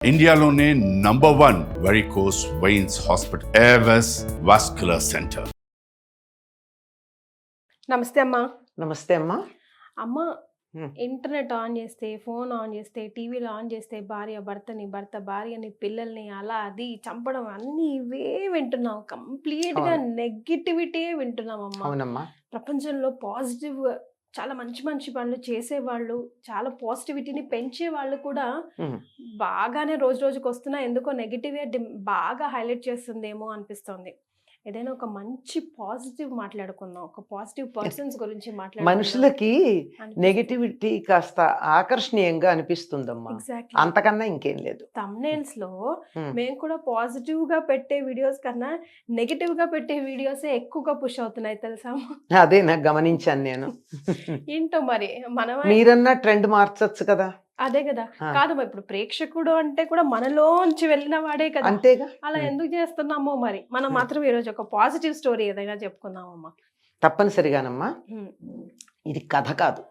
ఇండియాలోనే #1 varicose veins hospital Avis vascular centre. నమస్తే అమ్మా. నమస్తే అమ్మా. అమ్మ, ఇంటర్నెట్ ఆన్ చేస్తే, ఫోన్ ఆన్ చేస్తే, టీవీలో ఆన్ చేస్తే భార్య భర్తని, భర్త భార్యని, పిల్లల్ని అలా అది చంపడం అన్నీ ఇవే వింటున్నాం. కంప్లీట్గా నెగిటివిటీ వింటున్నాం అమ్మా. అవునమ్మా. ప్రపంచంలో పాజిటివ్ చాలా మంచి మంచి పనులు చేసేవాళ్ళు, చాలా పాజిటివిటీని పెంచే వాళ్ళు కూడా బాగానే రోజు రోజుకి వస్తున్నా, ఎందుకో నెగిటివే బాగా హైలైట్ చేస్తుందేమో అనిపిస్తుంది. ఏదైనా ఒక మంచి పాజిటివ్ మాట్లాడుకుందాం, ఒక పాజిటివ్ పర్సన్స్ గురించి మనుషులకి నెగటివిటీ కాస్త ఆకర్షణీయంగా అనిపిస్తుందమ్మా. అంతకన్నా ఇంకేం లేదు. థంబ్నెయిల్స్ లో మేము కూడా పాజిటివ్ గా పెట్టే వీడియోస్ కన్నా నెగటివ్ గా పెట్టే వీడియోసే ఎక్కువగా పుష్ అవుతున్నాయి తెలుసా? అదే నాకు గమనించాను నేను. ఏంటో మరి మనం మీరన్నా ట్రెండ్ మార్చొచ్చు కదా. అదే కదా. కాదు, ఇప్పుడు ప్రేక్షకుడు అంటే కూడా మనలోంచి వెళ్ళిన వాడే కదా. అంతేగా. అలా ఎందుకు చేస్తున్నామో మరి. మనం మాత్రం ఈరోజు ఒక పాజిటివ్ స్టోరీ ఏదైనా చెప్పుకుందామమ్మా. తప్పనిసరిగానమ్మా. ఇది కథ కాదు,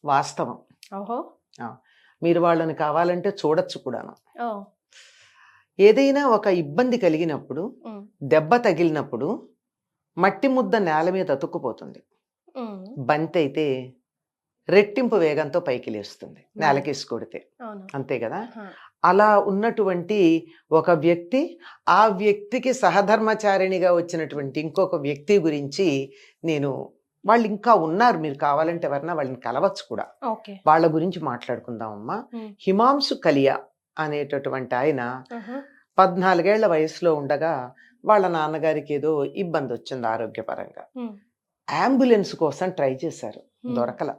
వాస్తవం. ఓహో. మీరు వాళ్ళని కావాలంటే చూడొచ్చు కూడాను. ఏదైనా ఒక ఇబ్బంది కలిగినప్పుడు, దెబ్బ తగిలినప్పుడు మట్టి ముద్ద నేల మీద అతుక్కుపోతుంది. బంతి అయితే రెట్టింపు వేగంతో పైకి లేస్తుంది నేలకేసి కొడితే. అంతే కదా. అలా ఉన్నటువంటి ఒక వ్యక్తి, ఆ వ్యక్తికి సహధర్మచారిణిగా వచ్చినటువంటి ఇంకొక వ్యక్తి గురించి వాళ్ళు ఇంకా ఉన్నారు, మీరు కావాలంటే ఎవరన్నా వాళ్ళని కలవచ్చు కూడా, వాళ్ళ గురించి మాట్లాడుకుందామమ్మా. హిమాంశు కలియా అనేటటువంటి ఆయన 14 ఏళ్ల వయసులో ఉండగా వాళ్ళ నాన్నగారికి ఏదో ఇబ్బంది వచ్చింది ఆరోగ్యపరంగా. అంబులెన్స్ కోసం ట్రై చేశారు, దొరకల.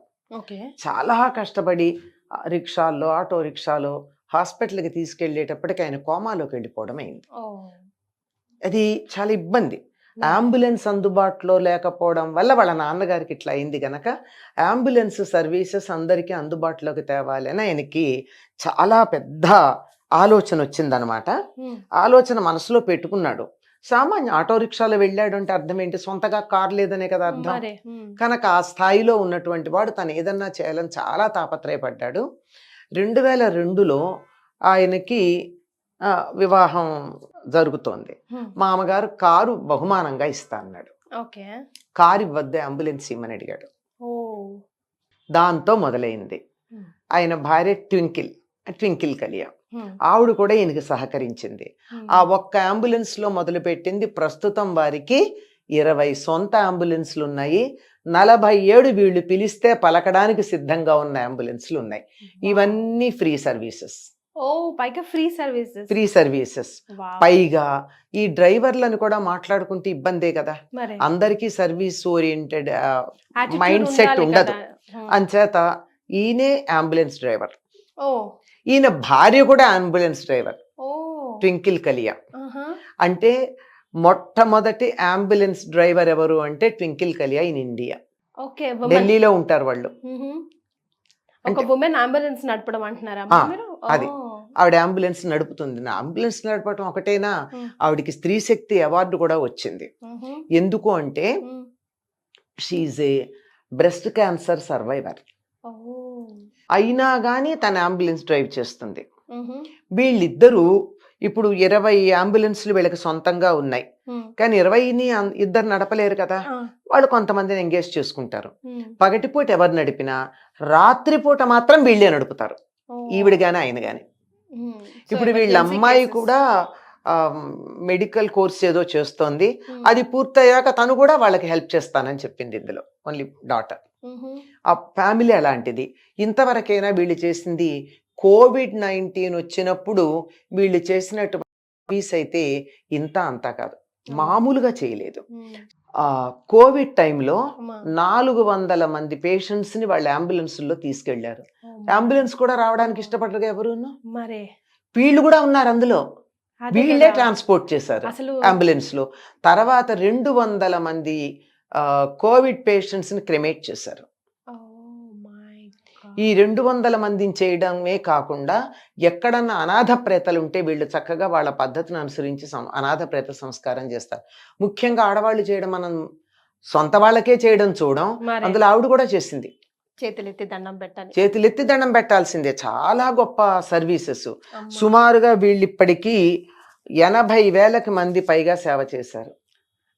చాలా కష్టపడి రిక్షాల్లో, ఆటో రిక్షాలో హాస్పిటల్కి తీసుకెళ్లేటప్పటికి ఆయన కోమాలోకి వెళ్ళిపోవడం అయింది. అది చాలా ఇబ్బంది. అంబులెన్స్ అందుబాటులో లేకపోవడం వల్ల వాళ్ళ నాన్నగారికి ఇట్లా అయింది గనక అంబులెన్స్ సర్వీసెస్ అందరికీ అందుబాటులోకి తేవాలి అని ఆయనకి చాలా పెద్ద ఆలోచన వచ్చిందనమాట. ఆలోచన మనసులో పెట్టుకున్నాడు. సామాన్య ఆటో రిక్షాలో వెళ్ళాడు అంటే అర్థం ఏంటి? సొంతగా కారు లేదనే కదా అర్థం. కనుక ఆ స్థాయిలో ఉన్నటువంటి వాడు తను ఏదన్నా చేయాలని చాలా తాపత్రయపడ్డాడు. 2002లో ఆయనకి వివాహం జరుగుతోంది. మామగారు కారు బహుమానంగా ఇస్తా అన్నాడు. కారు ఇవ్వద్దు, అంబులెన్స్ ఇమ్మని అడిగాడు. దాంతో మొదలైంది. ఆయన భార్య ట్వింకిల్ కలియా, ఆవిడ కూడా ఈయనకి సహకరించింది. ఆ ఒక్క అంబులెన్స్ లో మొదలు పెట్టింది. ప్రస్తుతం వారికి 20 సొంత అంబులెన్స్లు ఉన్నాయి. 47 వీళ్ళు పిలిస్తే పలకడానికి సిద్ధంగా ఉన్న అంబులెన్స్లు ఉన్నాయి. ఇవన్నీ ఫ్రీ సర్వీసెస్. Free services. పైగా ఈ డ్రైవర్లను కూడా మాట్లాడుకుంటే ఇబ్బందే కదా. అందరికీ సర్వీస్ ఓరియంటెడ్ మైండ్ సెట్ ఉండదు. అంచేత ఈయనే అంబులెన్స్ డ్రైవర్. ఈయన భార్య కూడా అంబులెన్స్ డ్రైవర్, ట్వింకిల్ కలియా. అంటే మొట్టమొదటి అంబులెన్స్ డ్రైవర్ ఎవరు అంటే ట్వింకిల్ కలియా ఇన్ ఇండియా. ఢిల్లీలో ఉంటారు వాళ్ళు. అది ఆవిడ అంబులెన్స్ నడుపుతుంది. అంబులెన్స్ నడపడం ఒకటేనా, ఆవిడకి స్త్రీ శక్తి అవార్డు కూడా వచ్చింది. ఎందుకు అంటే she a breast cancer survivor. అయినా కానీ తన అంబులెన్స్ డ్రైవ్ చేస్తుంది. వీళ్ళిద్దరూ ఇప్పుడు 20 అంబులెన్స్లు వీళ్ళకి సొంతంగా ఉన్నాయి. కానీ 20ని ఇద్దరు నడపలేరు కదా. వాళ్ళు కొంతమందిని ఎంగేజ్ చేసుకుంటారు. పగటిపూట ఎవరు నడిపినా రాత్రిపూట మాత్రం వీళ్ళే నడుపుతారు, ఈవిడ గాని ఆయన గాని. ఇప్పుడు వీళ్ళ అమ్మాయి కూడా మెడికల్ కోర్స్ ఏదో చేస్తోంది. అది పూర్తయ్యాక తను కూడా వాళ్ళకి హెల్ప్ చేస్తానని చెప్పింది. ఇందులో ఓన్లీ డాటర్. ఆ ఫ్యామిలీ అలాంటిది. ఇంతవరకైనా వీళ్ళు చేసింది COVID-19 వచ్చినప్పుడు వీళ్ళు చేసినటువంటి సర్వీస్ అయితే ఇంత అంతా కాదు, మామూలుగా చేయలేదు. కోవిడ్ టైంలో 400 మంది పేషెంట్స్ ని వాళ్ళ అంబులెన్స్లో తీసుకెళ్లారు. అంబులెన్స్ కూడా రావడానికి ఇష్టపడరు ఎవరు, వీళ్ళు కూడా ఉన్నారు అందులో. వీళ్ళే ట్రాన్స్పోర్ట్ చేశారు అంబులెన్స్ లో. తర్వాత 200 మంది కోవిడ్ పేషెంట్స్ ని క్రిమేట్ చేశారు. ఈ 200 మందిని చేయడమే కాకుండా ఎక్కడన్నా అనాథ ప్రేతలు ఉంటే వీళ్ళు చక్కగా వాళ్ళ పద్ధతిని అనుసరించి అనాథ ప్రేత సంస్కారం చేస్తారు. ముఖ్యంగా ఆడవాళ్ళు చేయడం, మనం సొంత వాళ్ళకే చేయడం చూడం, అందులో ఆవిడ కూడా చేసింది. చేతులెత్తి దండం పెట్టాలి. చేతులెత్తి దండం పెట్టాల్సిందే. చాలా గొప్ప సర్వీసెస్. అమ్మా. సుమారుగా వీళ్ళిప్పటికీ 80,000 మంది పైగా సేవ చేశారు.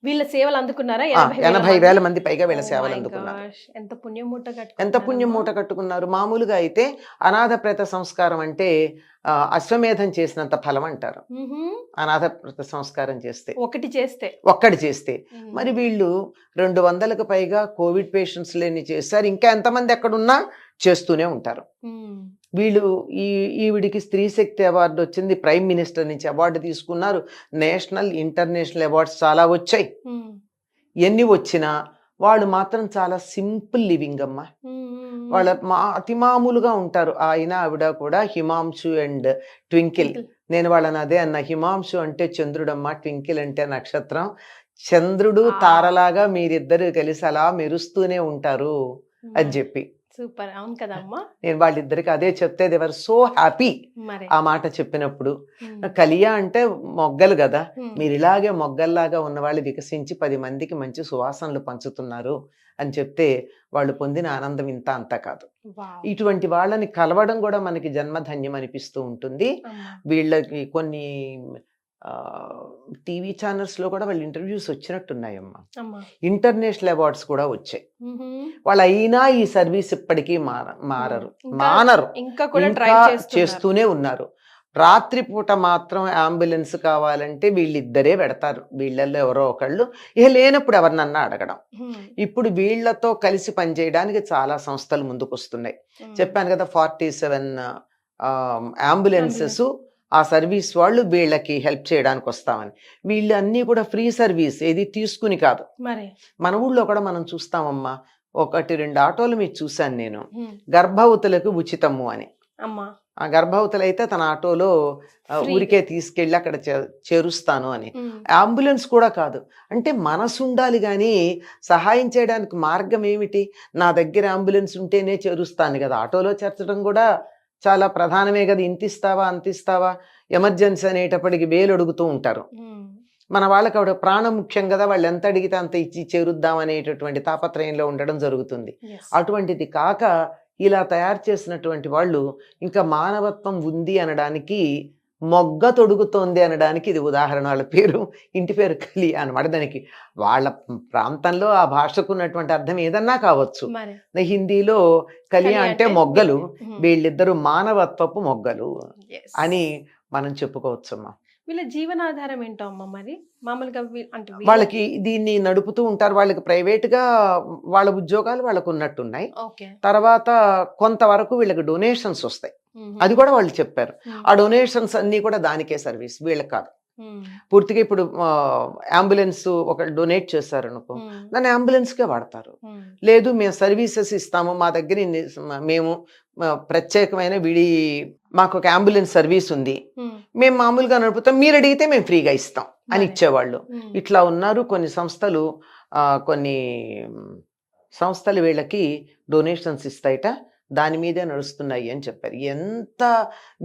వీళ్ళ సేవలు అందుకున్నారా? 80,000 మంది పైగా వీళ్ళ Oh సేవలు my అందుకున్నారు. gosh, ఎంత పుణ్యం మూట ఎంత కట్టుకున్నారమ్మా. పుణ్యం మూట కట్టుకున్నారు. మామూలుగా అయితే అనాథ ప్రేత సంస్కారం అంటే అశ్వమేధం చేసినంత ఫలం అంటారు. మ్హూ. అనాథ ప్రేత సంస్కారం చేస్తే, ఒకటి చేస్తే. ఒక్కటి చేస్తే. మరి వీళ్ళు 200కు పైగా కోవిడ్ పేషెంట్స్ లేని చేశారు. ఇంకా ఎంతమంది ఎక్కడున్నా చేస్తూనే ఉంటారు. వీళ్ళు ఈవిడికి స్త్రీ శక్తి అవార్డు వచ్చింది. ప్రైమ్ మినిస్టర్ నుంచి అవార్డు తీసుకున్నారు. నేషనల్ ఇంటర్నేషనల్ అవార్డ్స్ చాలా వచ్చాయి. ఎన్ని వచ్చినా వాళ్ళు మాత్రం చాలా సింపుల్ లివింగ్ అమ్మా. వాళ్ళ అతి మామూలుగా ఉంటారు. ఆయన ఆవిడ కూడా హిమాంశు అండ్ ట్వింకిల్. నేను వాళ్ళని అదే అన్న, హిమాంశు అంటే చంద్రుడమ్మా, ట్వింకిల్ అంటే నక్షత్రం. చంద్రుడు తారలాగా మీరిద్దరు కలిసి అలా మెరుస్తూనే ఉంటారు అని చెప్పి. సూపర్. అవును కదమ్మా. నేను వాళ్ళిద్దరికి అదే చెప్తే దేవర్ సో హ్యాపీ ఆ మాట చెప్పినప్పుడు. కలియా అంటే మొగ్గలు కదా, మీరు ఇలాగే మొగ్గల్లాగా ఉన్నవాళ్ళు వికసించి 10 మందికి మంచి సువాసనలు పంచుతున్నారు అని చెప్తే వాళ్ళు పొందిన ఆనందం ఇంత అంతా కాదు. ఇటువంటి వాళ్ళని కలవడం కూడా మనకి జన్మధన్యం అనిపిస్తూ ఉంటుంది. వీళ్ళకి కొన్ని టీవీ ఛానల్స్ లో కూడా వాళ్ళ ఇంటర్వ్యూస్ వచ్చినట్టున్నాయమ్మా. ఇంటర్నేషనల్ అవార్డ్స్ కూడా వచ్చాయి. వాళ్ళు అయినా ఈ సర్వీస్ ఇప్పటికీ మానరు. ఇంకా చేస్తూనే ఉన్నారు. రాత్రిపూట మాత్రం అంబులెన్స్ కావాలంటే వీళ్ళిద్దరే పెడతారు. వీళ్ళల్లో ఎవరో ఒకళ్ళు, ఇక లేనప్పుడు ఎవరినన్నా అడగడం. ఇప్పుడు వీళ్లతో కలిసి పనిచేయడానికి చాలా సంస్థలు ముందుకు వస్తున్నాయి. చెప్పాను కదా 47 అంబులెన్సెస్ ఆ సర్వీస్ వాళ్ళు వీళ్ళకి హెల్ప్ చేయడానికి వస్తామని. వీళ్ళు అన్నీ కూడా ఫ్రీ సర్వీస్, ఏది తీసుకుని కాదు. మన ఊళ్ళో కూడా మనం చూస్తామమ్మా, 1-2 ఆటోలు మీరు చూశాను నేను, గర్భవతులకు ఉచితము అని. ఆ గర్భవతులు అయితే తన ఆటోలో ఊరికే తీసుకెళ్ళి అక్కడ చేరుస్తాను అని. అంబులెన్స్ కూడా కాదు. అంటే మనసు ఉండాలి కానీ సహాయం చేయడానికి మార్గం ఏమిటి? నా దగ్గర అంబులెన్స్ ఉంటేనే చేరుస్తాను కదా. ఆటోలో చేర్చడం కూడా చాలా ప్రధానమే కదా. ఇంత ఇస్తావా అంత ఇస్తావా, ఎమర్జెన్సీ అనేటప్పటికి వేలు అడుగుతూ ఉంటారు. మన వాళ్ళకి ఆవిడ ప్రాణం ముఖ్యం కదా, వాళ్ళు ఎంత అడిగితే అంత ఇచ్చి చేరుద్దాం అనేటటువంటి తాపత్రయంలో ఉండడం జరుగుతుంది. అటువంటిది కాక ఇలా తయారు చేసినటువంటి వాళ్ళు ఇంకా మానవత్వం ఉంది అనడానికి, మొగ్గ తొడుగుతోంది అనడానికి ఇది ఉదాహరణ. వాళ్ళ పేరు, ఇంటి పేరు కలియా అనమాట. దానికి వాళ్ళ ప్రాంతంలో ఆ భాషకు ఉన్నటువంటి అర్థం ఏదన్నా కావచ్చు. హిందీలో కలియా అంటే మొగ్గలు, వీళ్ళిద్దరూ మానవత్వపు మొగ్గలు అని మనం చెప్పుకోవచ్చమ్మా. వీళ్ళ జీవనాధారం ఏంటో అమ్మ మరి? మామూలుగా వాళ్ళకి దీన్ని నడుపుతూ ఉంటారు. వాళ్ళకి ప్రైవేట్ గా వాళ్ళ ఉద్యోగాలు వాళ్ళకు ఉన్నట్టున్నాయి. తర్వాత కొంతవరకు వీళ్ళకి డొనేషన్స్ వస్తాయి. అది కూడా వాళ్ళు చెప్పారు. ఆ డొనేషన్స్ అన్ని కూడా దానికే సర్వీస్, వీళ్ళకి కాదు. పూర్తిగా ఇప్పుడు అంబులెన్స్ ఒక డొనేట్ చేశారు అనుకో, దాన్ని అంబులెన్స్ కే వాడతారు. లేదు మేము సర్వీసెస్ ఇస్తాము, మా దగ్గర మేము ప్రత్యేకమైన మాకు ఒక అంబులెన్స్ సర్వీస్ ఉంది, మేము మామూలుగా నడుపుతాం, మీరు అడిగితే మేము ఫ్రీగా ఇస్తాం అని ఇచ్చేవాళ్ళు. ఇట్లా ఉన్నారు కొన్ని సంస్థలు. కొన్ని సంస్థలు వీళ్ళకి డొనేషన్స్ ఇస్తాయట, దాని మీదే నడుస్తున్నాయి అని చెప్పారు. ఎంత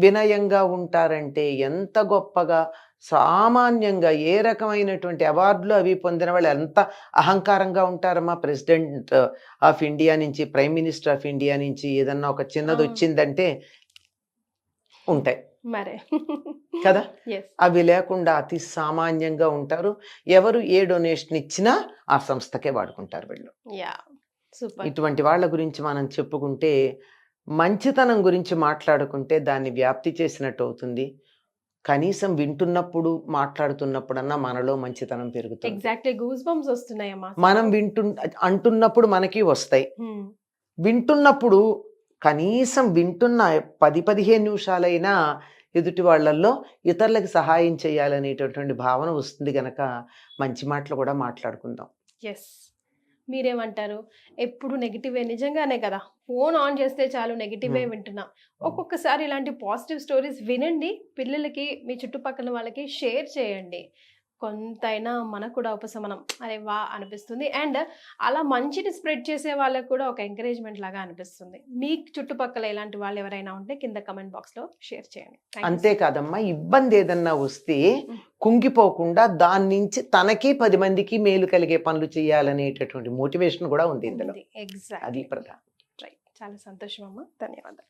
వినయంగా ఉంటారంటే, ఎంత గొప్పగా సామాన్యంగా ఏ రకమైనటువంటి అవార్డులు అవి పొందిన వాళ్ళు ఎంత అహంకారంగా ఉంటారమ్మా. ప్రెసిడెంట్ ఆఫ్ ఇండియా నుంచి, ప్రైమ్ మినిస్టర్ ఆఫ్ ఇండియా నుంచి ఏదన్నా ఒక చిన్నది వచ్చిందంటే ఉంటాయి కదా. అవి లేకుండా అతి సామాన్యంగా ఉంటారు. ఎవరు ఏ డొనేషన్ ఇచ్చినా ఆ సంస్థకే వాడుకుంటారు వీళ్ళు. ఇటువంటి వాళ్ళ గురించి మనం చెప్పుకుంటే, మంచితనం గురించి మాట్లాడుకుంటే దాన్ని వ్యాప్తి చేసినట్టు అవుతుంది. కనీసం వింటున్నప్పుడు మాట్లాడుతున్నప్పుడన్నా మనలో మంచితనం పెరుగుతుంది. మనం అంటున్నప్పుడు మనకి వస్తాయి. వింటున్నప్పుడు కనీసం వింటున్న 10-15 నిమిషాలైనా ఎదుటి వాళ్ళల్లో ఇతరులకు సహాయం చేయాలనేటటువంటి భావన వస్తుంది గనక మంచి మాటలు కూడా మాట్లాడుకుందాం. మీరేమంటారు? ఎప్పుడు నెగిటివే, నిజంగానే కదా. ఫోన్ ఆన్ చేస్తే చాలు నెగిటివే వింటున్నాం. ఒక్కొక్కసారి ఇలాంటి పాజిటివ్ స్టోరీస్ వినండి, పిల్లలకి, మీ చుట్టుపక్కల వాళ్ళకి షేర్ చేయండి. కొంతైనా మనకు కూడా ఉపశమనం, అరే వా అనిపిస్తుంది. అండ్ అలా మంచిని స్ప్రెడ్ చేసే వాళ్ళకు కూడా ఒక ఎంకరేజ్మెంట్ లాగా అనిపిస్తుంది. మీ చుట్టుపక్కల ఇలాంటి వాళ్ళు ఎవరైనా ఉంటే కింద కమెంట్ బాక్స్ లో షేర్ చేయండి. అంతేకాదమ్మా, ఇబ్బంది ఏదన్నా వస్తే కుంగిపోకుండా దాని నుంచి తనకి 10 మందికి మేలు కలిగే పనులు చేయాలనేటటువంటి మోటివేషన్ కూడా ఉంది ఇందులో. అది ప్రధానం. చాలా సంతోషం అమ్మా, ధన్యవాదాలు.